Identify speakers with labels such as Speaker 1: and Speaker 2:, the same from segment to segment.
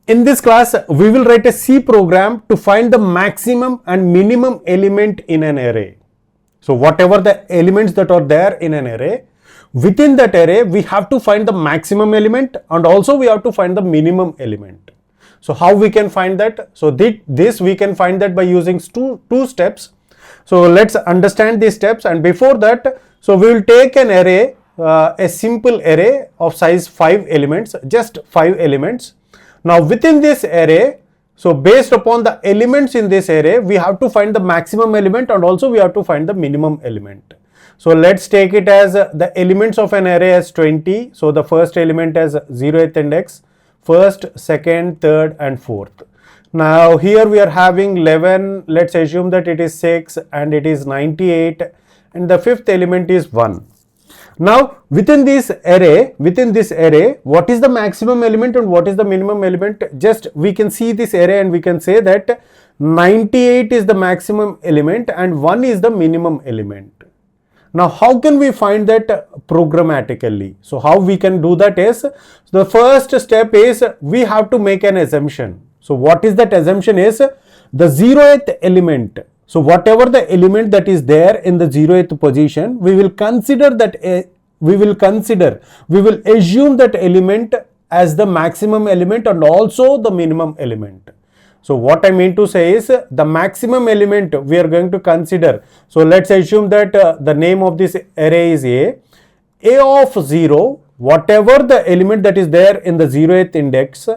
Speaker 1: In this class, we will write a C program to find the maximum and minimum element in an array. So whatever the elements that are there in an array, within that array, we have to find the maximum element and also we have to find the minimum element. So how we can find that? So this we can find that by using two steps. So let's understand these steps, and before that, so we will take an array, a simple array of size 5 elements, just 5 elements. Now within this array, so based upon the elements in this array, we have to find the maximum element and also we have to find the minimum element. So let's take it as the elements of an array as 20. So the first element as 0th index, first, second, third and fourth. Now here we are having 11, let's assume that it is 6 and it is 98 and the fifth element is 1. Now within this array, what is the maximum element and what is the minimum element? Just we can see this array and we can say that 98 is the maximum element and 1 is the minimum element. Now how can we find that programmatically? So how we can do that is, the first step is we have to make an assumption. So what is that assumption is the 0th element. So whatever the element that is there in the 0th position, we will assume that element as the maximum element and also the minimum element. So what I mean to say is the maximum element we are going to consider. So let's assume that the name of this array is A of 0, whatever the element that is there in the 0th index.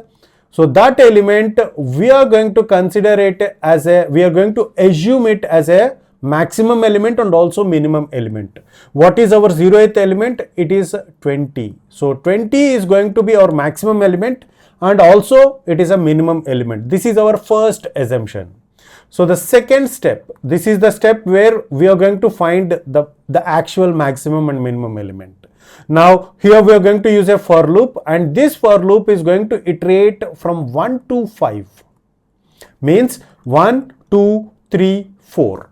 Speaker 1: So that element we are going to consider it as we are going to assume it as a maximum element and also minimum element. What is our 0th element? It is 20. So 20 is going to be our maximum element and also it is a minimum element. This is our first assumption. So the second step, this is the step where we are going to find the actual maximum and minimum element. Now here we are going to use a for loop, and this for loop is going to iterate from 1 to 5, means 1, 2, 3, 4.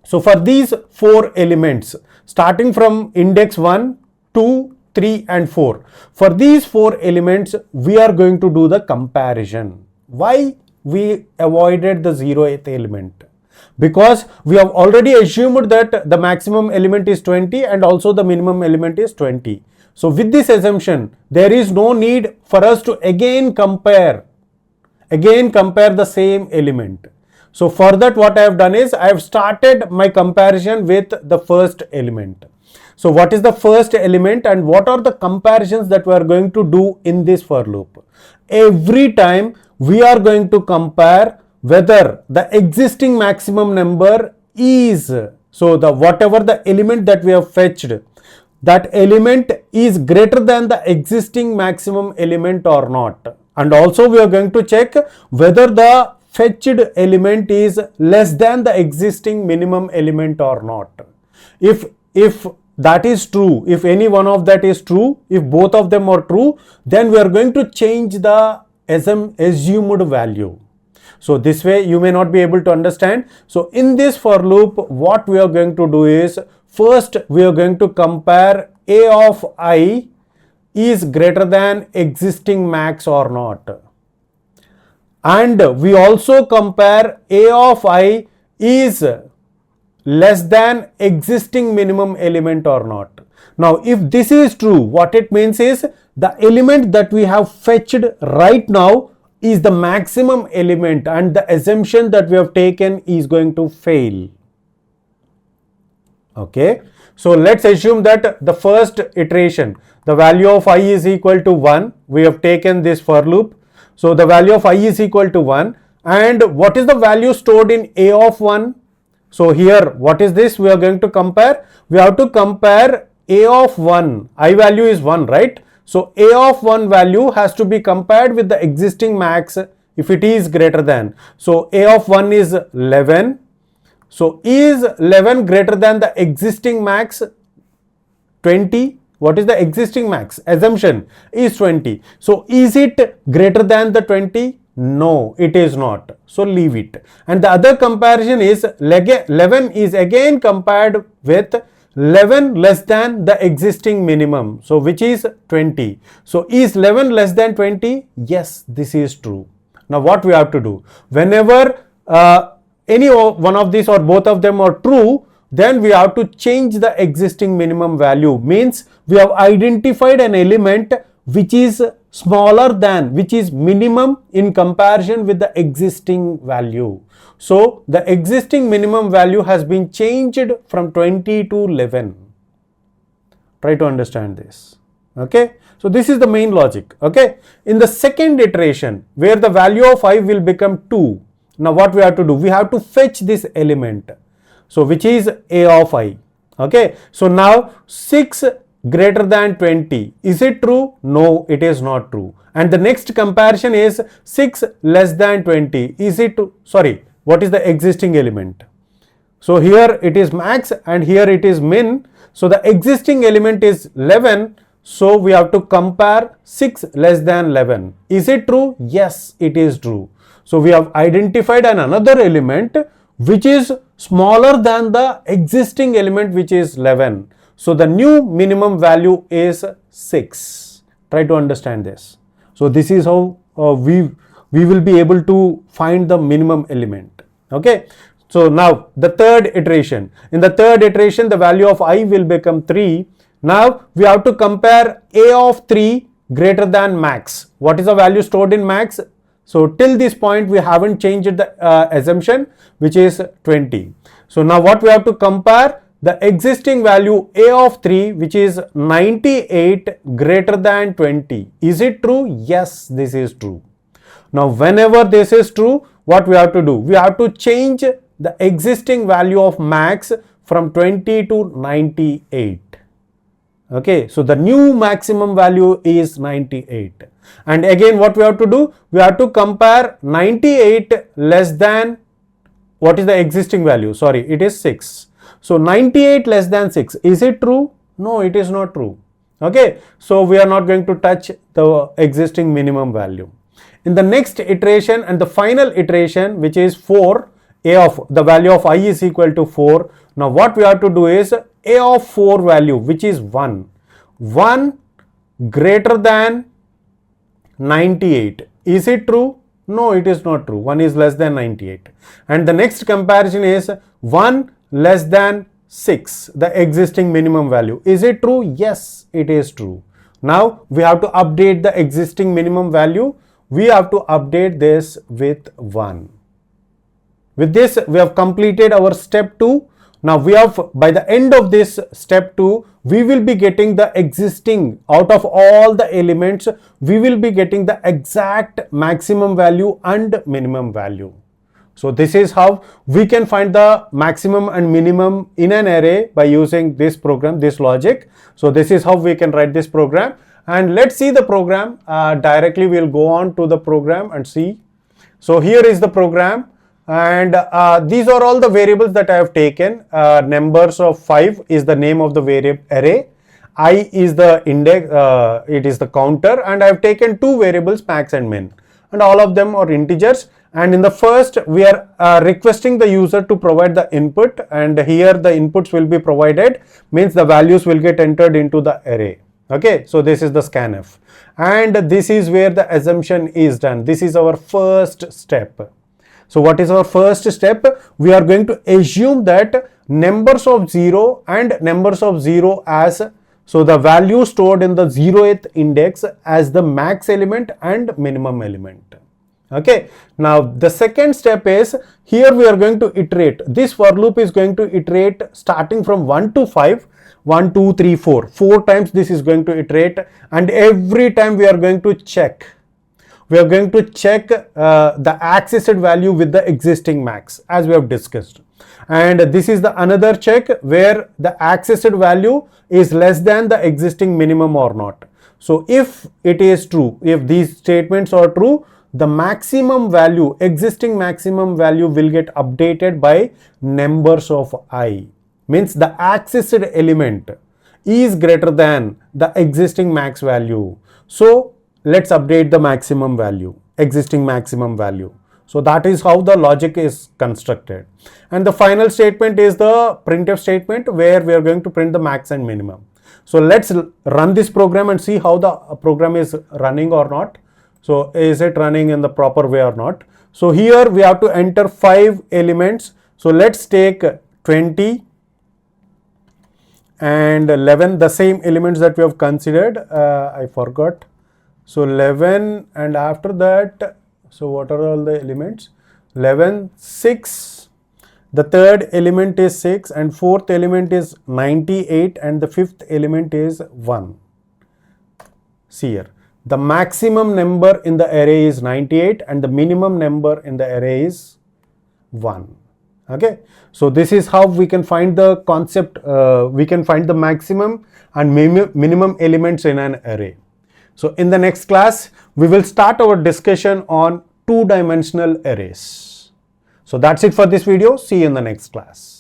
Speaker 1: So for these 4 elements starting from index 1, 2, 3 and 4, for these 4 elements we are going to do the comparison. Why we avoided the 0th element? Because we have already assumed that the maximum element is 20 and also the minimum element is 20. So with this assumption, there is no need for us to again compare the same element. So for that, what I have done is I have started my comparison with the first element. So what is the first element and what are the comparisons that we are going to do in this for loop? Every time we are going to compare whether the existing maximum number is, so the whatever the element that we have fetched, that element is greater than the existing maximum element or not. And also we are going to check whether the fetched element is less than the existing minimum element or not. If that is true, if any one of that is true, if both of them are true, then we are going to change the assumed value. So this way you may not be able to understand. So in this for loop, what we are going to do is, first we are going to compare A of I is greater than existing max or not. And we also compare A of I is less than existing minimum element or not. Now if this is true, what it means is the element that we have fetched right now is the maximum element and the assumption that we have taken is going to fail. Okay. So let's assume that the first iteration, the value of I is equal to 1. We have taken this for loop. So the value of I is equal to 1. And what is the value stored in A of 1? So here, what is this? We are going to compare. We have to compare A of 1. I value is 1, right? So A of 1 value has to be compared with the existing max if it is greater than. So A of 1 is 11. So is 11 greater than the existing max 20? What is the existing max? Assumption is 20. So is it greater than the 20? No, it is not. So leave it. And the other comparison is 11 is again compared with 11 less than the existing minimum? So which is 20. So is 11 less than 20? Yes, this is true. Now what we have to do? Whenever any one of these or both of them are true, then we have to change the existing minimum value. Means we have identified an element which is smaller than, which is minimum in comparison with the existing value. So the existing minimum value has been changed from 20 to 11. Try to understand this. Okay. So this is the main logic. Okay. In the second iteration, where the value of I will become 2. Now what we have to do? We have to fetch this element. So which is a of I. Okay. So now 6 greater than 20. Is it true? No, it is not true. And the next comparison is 6 less than 20. Is it, sorry, what is the existing element? So here it is max and here it is min. So the existing element is 11. So we have to compare 6 less than 11. Is it true? Yes, it is true. So we have identified another element which is smaller than the existing element, which is 11. So the new minimum value is 6. Try to understand this. So this is how we will be able to find the minimum element. Okay. So now the third iteration. In the third iteration, the value of I will become 3. Now we have to compare a of 3 greater than max. What is the value stored in max? So till this point we haven't changed the assumption, which is 20. So now what we have to compare? The existing value a of 3, which is 98 greater than 20. Is it true? Yes, this is true. Now whenever this is true, what we have to do? We have to change the existing value of max from 20 to 98. Okay, so the new maximum value is 98. And again what we have to do? We have to compare 98 less than, what is the existing value? Sorry, it is 6. So 98 less than 6. Is it true? No, it is not true. Okay, so we are not going to touch the existing minimum value. In the next iteration and the final iteration, which is 4, a of the value of I is equal to 4. Now what we have to do is a of 4 value, which is 1. 1 greater than 98. Is it true? No, it is not true. 1 is less than 98. And the next comparison is 1 less than 6, the existing minimum value. Is it true? Yes, it is true. Now we have to update the existing minimum value. We have to update this with 1. With this, we have completed our step 2. Now we have, by the end of this step 2, we will be getting the existing, out of all the elements, we will be getting the exact maximum value and minimum value. So this is how we can find the maximum and minimum in an array by using this program, this logic. So this is how we can write this program. And let's see the program. Directly we'll go on to the program and see. So here is the program. And these are all the variables that I have taken. Numbers of 5 is the name of the variable array. I is the index, it is the counter, and I have taken 2 variables, max and min, and all of them are integers. And in the first, we are requesting the user to provide the input, and here the inputs will be provided, means the values will get entered into the array. Okay, so this is the scanf, and this is where the assumption is done. This is our first step. So what is our first step? We are going to assume that numbers of 0 and numbers of 0 as, so the value stored in the 0th index as the max element and minimum element. Okay, now the second step is, here we are going to iterate. This for loop is going to iterate starting from 1 to 5, 1, 2, 3, 4. 4 times this is going to iterate, and every time we are going to check. We are going to check the accessed value with the existing max, as we have discussed. And this is the another check where the accessed value is less than the existing minimum or not. So if it is true, if these statements are true, the maximum value, existing maximum value will get updated by numbers of I. Means the accessed element is greater than the existing max value. So let's update the maximum value, existing maximum value. So that is how the logic is constructed. And the final statement is the printf statement, where we are going to print the max and minimum. So let's run this program and see how the program is running or not. So is it running in the proper way or not? So here we have to enter 5 elements. So let's take 20 and 11, the same elements that we have considered. I forgot. So 11, and after that, so what are all the elements? 11, 6, the third element is 6, and fourth element is 98, and the fifth element is 1. See here, the maximum number in the array is 98 and the minimum number in the array is 1. Okay, so this is how we can find the concept, we can find the maximum and minimum elements in an array. So in the next class, we will start our discussion on two-dimensional arrays. So that's it for this video. See you in the next class.